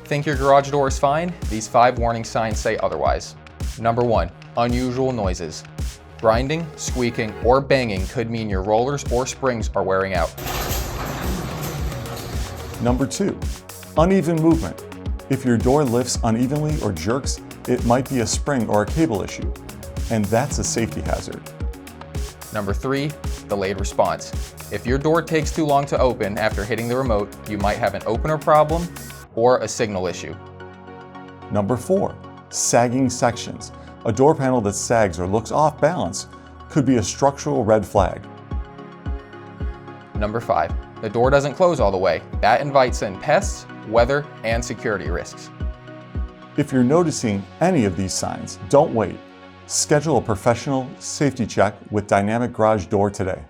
Think your garage door is fine? These 5 warning signs say otherwise. Number 1, unusual noises. Grinding, squeaking, or banging could mean your rollers or springs are wearing out. Number 2, uneven movement. If your door lifts unevenly or jerks, it might be a spring or a cable issue, and that's a safety hazard. Number 3, delayed response. If your door takes too long to open after hitting the remote, you might have an opener problem or a signal issue. Number 4, sagging sections. A door panel that sags or looks off balance could be a structural red flag. Number 5, the door doesn't close all the way. That invites in pests, weather, and security risks. If you're noticing any of these signs, don't wait. Schedule a professional safety check with Dynamic Garage Door today.